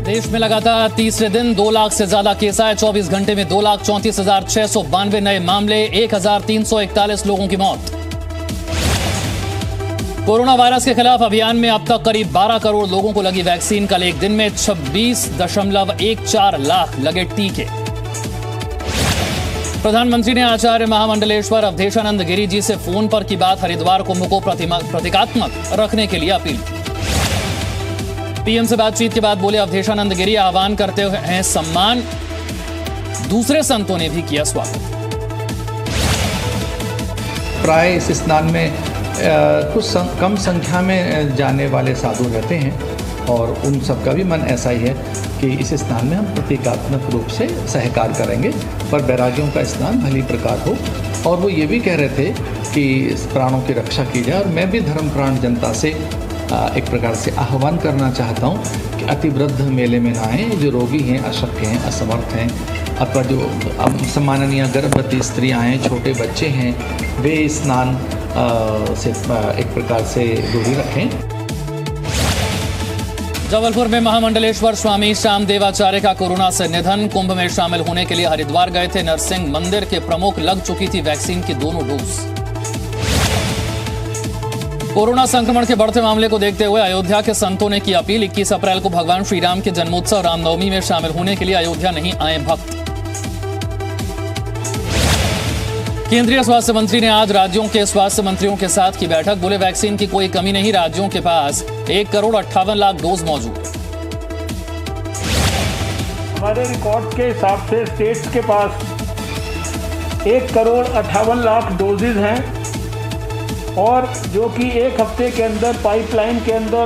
देश में लगातार तीसरे दिन 2 लाख से ज्यादा केस आए। 24 घंटे में 2,34,692 नए मामले, 1,341 लोगों की मौत। कोरोना वायरस के खिलाफ अभियान में अब तक करीब 12 करोड़ लोगों को लगी वैक्सीन। कल एक दिन में 26.14 लाख लगे टीके। प्रधानमंत्री ने आचार्य महामंडलेश्वर अवधेशानंद गिरी जी से फोन पर की बात। हरिद्वार कुंभ को प्रतीकात्मक रखने के लिए अपील। पीएम से बातचीत के बाद बोले अवधेशानंद गिरी, आह्वान करते हैं सम्मान। दूसरे संतों ने भी किया स्वागत। प्राय इस स्नान में कुछ कम संख्या में जाने वाले साधु रहते हैं और उन सबका भी मन ऐसा ही है कि इस स्नान में हम प्रतीकात्मक रूप से सहकार करेंगे, पर बैरागियों का स्नान भली प्रकार हो। और वो ये भी कह रहे थे कि प्राणों की रक्षा की जाए। और मैं भी धर्मप्राण जनता से एक प्रकार से आह्वान करना चाहता हूँ कि अति वृद्ध मेले में ना आएँ। जो रोगी हैं, अशक्त हैं, असमर्थ हैं, अथवा जो सम्माननीय गर्भवती स्त्रियाँ हैं, छोटे बच्चे हैं, वे स्नान से एक प्रकार से दूरी रखें। जबलपुर में महामंडलेश्वर स्वामी श्यामदेवाचार्य का कोरोना से निधन। कुंभ में शामिल होने के लिए हरिद्वार गए थे। नरसिंह मंदिर के प्रमुख, लग चुकी थी वैक्सीन की दोनों डोज। कोरोना संक्रमण के बढ़ते मामले को देखते हुए अयोध्या के संतों ने की अपील। 21 अप्रैल को भगवान श्री राम के जन्मोत्सव रामनवमी में शामिल होने के लिए अयोध्या नहीं आए भक्त। केंद्रीय स्वास्थ्य मंत्री ने आज राज्यों के स्वास्थ्य मंत्रियों के साथ की बैठक। बोले वैक्सीन की कोई कमी नहीं, राज्यों के पास 1,58,00,000 डोज मौजूद। हमारे रिकॉर्ड के हिसाब से स्टेट्स के पास 1,58,00,000 डोजेज हैं और जो कि एक हफ्ते के अंदर पाइपलाइन के अंदर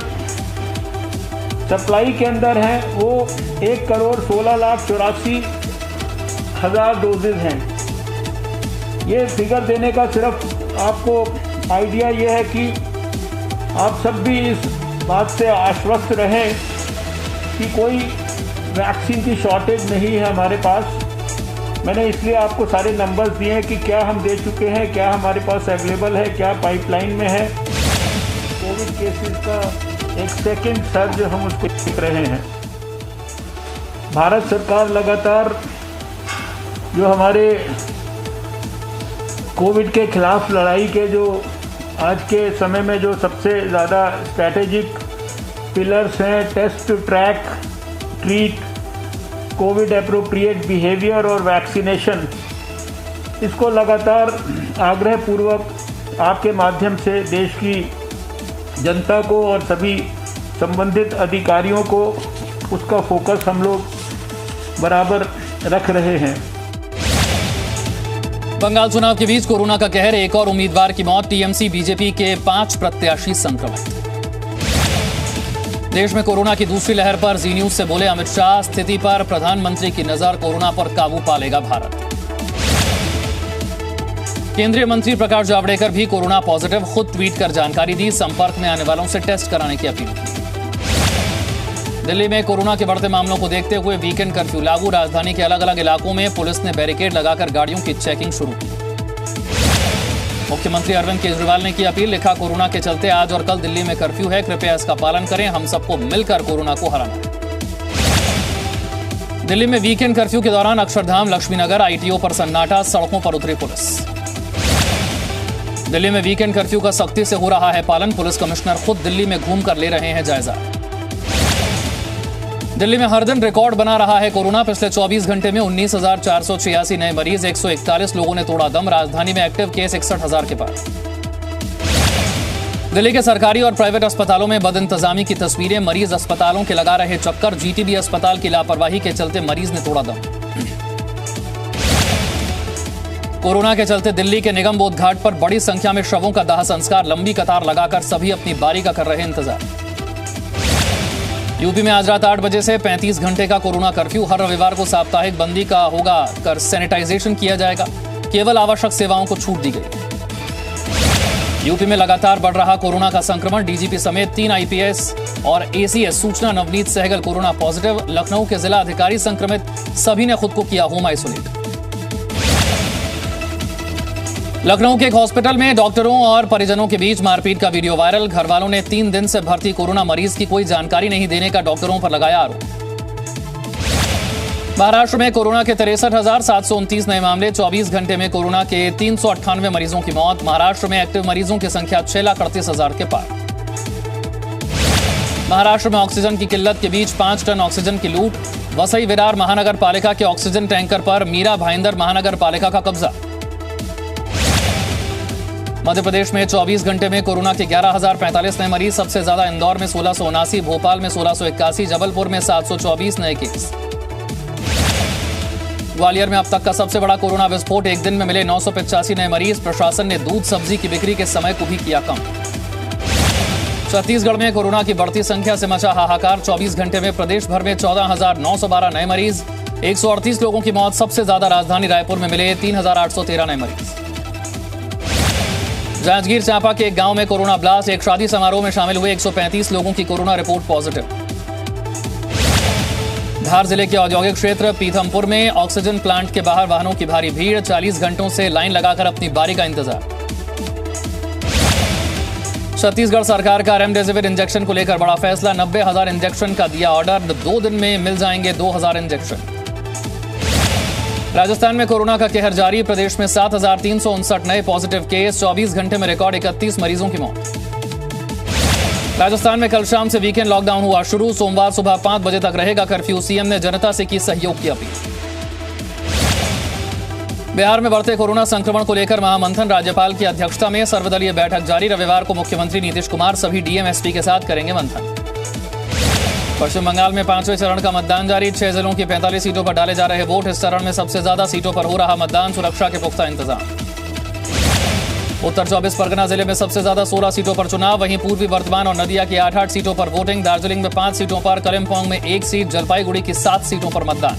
सप्लाई के अंदर हैं, वो 1,16,84,000 डोजेज हैं। ये फिगर देने का सिर्फ आपको आइडिया ये है कि आप सब भी इस बात से आश्वस्त रहें कि कोई वैक्सीन की शॉर्टेज नहीं है हमारे पास। मैंने इसलिए आपको सारे नंबर्स दिए हैं कि क्या हम दे चुके हैं, क्या हमारे पास अवेलेबल है, क्या पाइपलाइन में है। कोविड केसेस का एक सेकेंड सर्ज हम उसको देख रहे हैं। भारत सरकार लगातार जो हमारे कोविड के खिलाफ लड़ाई के जो आज के समय में जो सबसे ज़्यादा स्ट्रैटेजिक पिलर्स हैं, test, track, treat, covid appropriate behaviour और वैक्सीनेशन, इसको लगातार आग्रहपूर्वक आपके माध्यम से देश की जनता को और सभी संबंधित अधिकारियों को उसका फोकस हम लोग बराबर रख रहे हैं। बंगाल चुनाव के बीच कोरोना का कहर, एक और उम्मीदवार की मौत। टीएमसी बीजेपी के 5 प्रत्याशी संक्रमित। देश में कोरोना की दूसरी लहर पर जी न्यूज से बोले अमित शाह, स्थिति पर प्रधानमंत्री की नजर, कोरोना पर काबू पा लेगा भारत। केंद्रीय मंत्री प्रकाश जावड़ेकर भी कोरोना पॉजिटिव, खुद ट्वीट कर जानकारी दी। संपर्क में आने वालों से टेस्ट कराने की अपील की। दिल्ली में कोरोना के बढ़ते मामलों को देखते हुए वीकेंड कर्फ्यू लागू। राजधानी के अलग अलग इलाकों में पुलिस ने बैरिकेड लगाकर गाड़ियों की चेकिंग शुरू की। मुख्यमंत्री अरविंद केजरीवाल ने की अपील, लिखा कोरोना के चलते आज और कल दिल्ली में कर्फ्यू है, कृपया इसका पालन करें, हम सबको मिलकर कोरोना को हराना है। दिल्ली में वीकेंड कर्फ्यू के दौरान अक्षरधाम, लक्ष्मीनगर, आईटीओ पर सन्नाटा, सड़कों पर उतरी पुलिस। दिल्ली में वीकेंड कर्फ्यू का सख्ती से हो रहा है पालन। पुलिस कमिश्नर खुद दिल्ली में घूमकर ले रहे हैं जायजा। दिल्ली में हर दिन रिकॉर्ड बना रहा है कोरोना। पिछले 24 घंटे में 19,486 नए मरीज, 141 लोगों ने तोड़ा दम। राजधानी में एक्टिव केस 61,000 के पार। दिल्ली के सरकारी और प्राइवेट अस्पतालों में बदइंतजामी की तस्वीरें। मरीज अस्पतालों के लगा रहे चक्कर। जीटीबी अस्पताल की लापरवाही के चलते मरीज ने तोड़ा दम। कोरोना के चलते दिल्ली के निगम बोध घाट पर बड़ी संख्या में शवों का दाह संस्कार। लंबी कतार लगाकर सभी अपनी बारी का कर रहे इंतजार। यूपी में आज रात 8 बजे से 35 घंटे का कोरोना कर्फ्यू। हर रविवार को साप्ताहिक बंदी का होगा कर सैनिटाइजेशन किया जाएगा। केवल आवश्यक सेवाओं को छूट दी गई। यूपी में लगातार बढ़ रहा कोरोना का संक्रमण। डीजीपी समेत 3 आईपीएस और एसीएस सूचना नवनीत सहगल कोरोना पॉजिटिव। लखनऊ के जिला अधिकारी संक्रमित, सभी ने खुद को किया होम आइसोलेट। लखनऊ के एक हॉस्पिटल में डॉक्टरों और परिजनों के बीच मारपीट का वीडियो वायरल। घरवालों ने 3 दिन से भर्ती कोरोना मरीज की कोई जानकारी नहीं देने का डॉक्टरों पर लगाया आरोप। महाराष्ट्र में कोरोना के 63,729 नए मामले। 24 घंटे में कोरोना के 398 मरीजों की मौत। महाराष्ट्र में एक्टिव मरीजों की संख्या 6,38,000 के पार। महाराष्ट्र में ऑक्सीजन की किल्लत के बीच 5 टन ऑक्सीजन की लूट। वसई विरार महानगर पालिका के ऑक्सीजन टैंकर पर मीरा भाईंदर महानगर पालिका का कब्जा। मध्य प्रदेश में 24 घंटे में कोरोना के 11,045 नए मरीज। सबसे ज्यादा इंदौर में 1679, भोपाल में 1681, जबलपुर में 724 नए केस। ग्वालियर में अब तक का सबसे बड़ा कोरोना विस्फोट। एक दिन में मिले 985 नए मरीज। प्रशासन ने दूध सब्जी की बिक्री के समय को भी किया कम। छत्तीसगढ़ में कोरोना की बढ़ती संख्या से मचा हाहाकार। 24 घंटे में प्रदेश भर में 14,912 नए मरीज। 138 लोगों की मौत। सबसे ज्यादा राजधानी रायपुर में मिले 3,813 नए मरीज। जांजगीर चांपा के एक गांव में कोरोना ब्लास्ट। एक शादी समारोह में शामिल हुए 135 लोगों की कोरोना रिपोर्ट पॉजिटिव। धार जिले के औद्योगिक क्षेत्र पीथमपुर में ऑक्सीजन प्लांट के बाहर वाहनों की भारी भीड़। 40 घंटों से लाइन लगाकर अपनी बारी का इंतजार। छत्तीसगढ़ सरकार का रेमडेसिविर इंजेक्शन को लेकर बड़ा फैसला। 90,000 इंजेक्शन का दिया ऑर्डर। 2 दिन में मिल जाएंगे 2,000 इंजेक्शन। राजस्थान में कोरोना का कहर जारी। प्रदेश में 7,359 नए पॉजिटिव केस। 24 घंटे में रिकॉर्ड 31 मरीजों की मौत। राजस्थान में कल शाम से वीकेंड लॉकडाउन हुआ शुरू। सोमवार सुबह 5 बजे तक रहेगा कर्फ्यू। सीएम ने जनता से की सहयोग की अपील। बिहार में बढ़ते कोरोना संक्रमण को लेकर महामंथन। राज्यपाल की अध्यक्षता में सर्वदलीय बैठक जारी। रविवार को मुख्यमंत्री नीतीश कुमार सभी डीएम एसपी के साथ करेंगे मंथन। पश्चिम बंगाल में 5वें चरण का मतदान जारी। 6 जिलों की 45 सीटों पर डाले जा रहे वोट। इस चरण में सबसे ज्यादा सीटों पर हो रहा मतदान। सुरक्षा के पुख्ता इंतजाम। उत्तर 24 परगना जिले में सबसे ज्यादा 16 सीटों पर चुनाव। वहीं पूर्वी वर्धमान और नदिया की 8-8 सीटों पर वोटिंग। दार्जिलिंग में 5 सीटों पर, कलिम्पोंग में 1 सीट, जलपाईगुड़ी की 7 सीटों पर मतदान।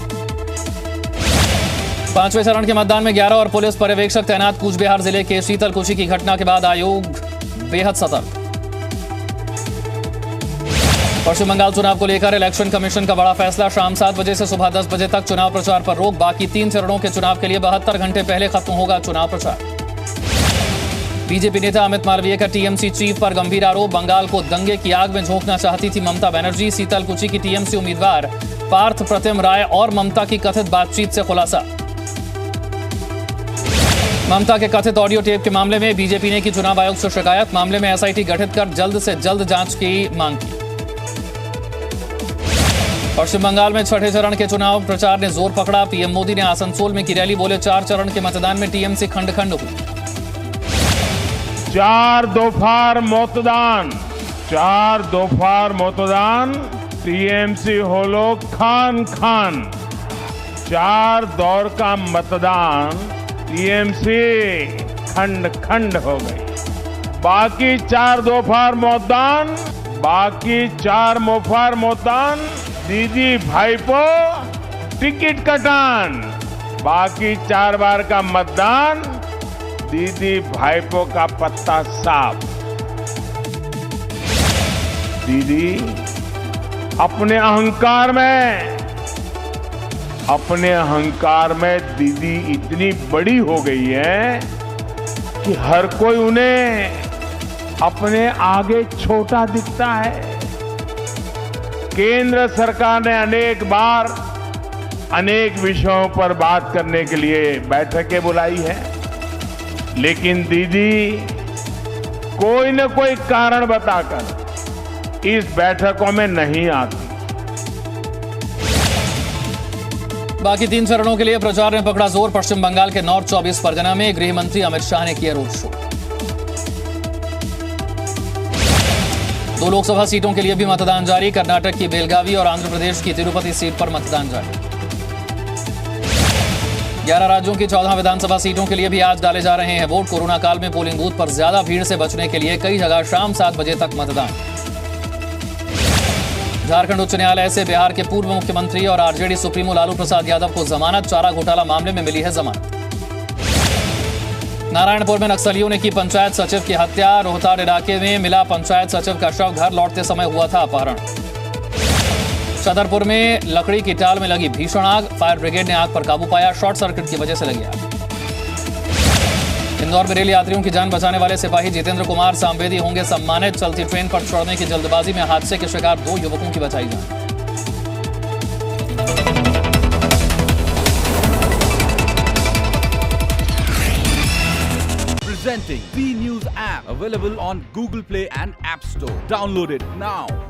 5वें चरण के मतदान में 11 और पुलिस पर्यवेक्षक तैनात। कूचबिहार जिले के शीतलकुची की घटना के बाद आयोग बेहद सतर्क। पश्चिम बंगाल चुनाव को लेकर इलेक्शन कमीशन का बड़ा फैसला। शाम 7 बजे से सुबह 10 बजे तक चुनाव प्रचार पर रोक। बाकी 3 चरणों के चुनाव के लिए 72 घंटे पहले खत्म होगा चुनाव प्रचार। बीजेपी नेता अमित मालवीय का टीएमसी चीफ पर गंभीर आरोप। बंगाल को दंगे की आग में झोंकना चाहती थी ममता बनर्जी। शीतलकुची की टीएमसी उम्मीदवार पार्थ प्रतिम राय और ममता की कथित बातचीत से खुलासा। ममता के कथित ऑडियो टेप के मामले में बीजेपी ने की चुनाव आयोग से शिकायत। मामले में एसआईटी गठित कर जल्द से जल्द जांच की मांग की। पश्चिम बंगाल में 6ठे चरण के चुनाव प्रचार ने जोर पकड़ा। पीएम मोदी ने आसनसोल में की रैली। बोले 4 चरण के मतदान में टीएमसी खंड खंड हुई। 4 दफार मतदान टीएमसी होलो खान खान। 4 दौर का मतदान टीएमसी खंड खंड हो गई। बाकी 4 मोफार मतदान दीदी भाईपो टिकट कटान। बाकी 4 बार का मतदान दीदी भाईपो का पत्ता साफ। दीदी अपने अहंकार में दीदी इतनी बड़ी हो गई है कि हर कोई उन्हें अपने आगे छोटा दिखता है। केंद्र सरकार ने अनेक बार अनेक विषयों पर बात करने के लिए बैठकें बुलाई है, लेकिन दीदी कोई न कोई कारण बताकर इस बैठकों में नहीं आती। बाकी 3 चरणों के लिए प्रचार ने पकड़ा जोर। पश्चिम बंगाल के नॉर्थ 24 परगना में गृह मंत्री अमित शाह ने किया रोड शो। 2 लोकसभा सीटों के लिए भी मतदान जारी। कर्नाटक की बेलगावी और आंध्र प्रदेश की तिरुपति सीट पर मतदान जारी। 11 राज्यों की 14 विधानसभा सीटों के लिए भी आज डाले जा रहे हैं वोट। कोरोना काल में पोलिंग बूथ पर ज्यादा भीड़ से बचने के लिए कई जगह शाम 7 बजे तक मतदान। झारखंड उच्च न्यायालय से बिहार के पूर्व मुख्यमंत्री और आरजेडी सुप्रीमो लालू प्रसाद यादव को जमानत। चारा घोटाला मामले में मिली है जमानत। नारायणपुर में नक्सलियों ने की पंचायत सचिव की हत्या। रोहताड़ इलाके में मिला पंचायत सचिव का शव। घर लौटते समय हुआ था अपहरण। छतरपुर में लकड़ी की टाल में लगी भीषण आग। फायर ब्रिगेड ने आग पर काबू पाया। शॉर्ट सर्किट की वजह से लगी आग। इंदौर में रेल यात्रियों की जान बचाने वाले सिपाही जितेंद्र कुमार सांवेदी होंगे सम्मानित। चलती ट्रेन पर चढ़ने की जल्दबाजी में हादसे के शिकार 2 युवकों की बचाई जान। presenting V News app, available on Google Play and App Store. Download it now.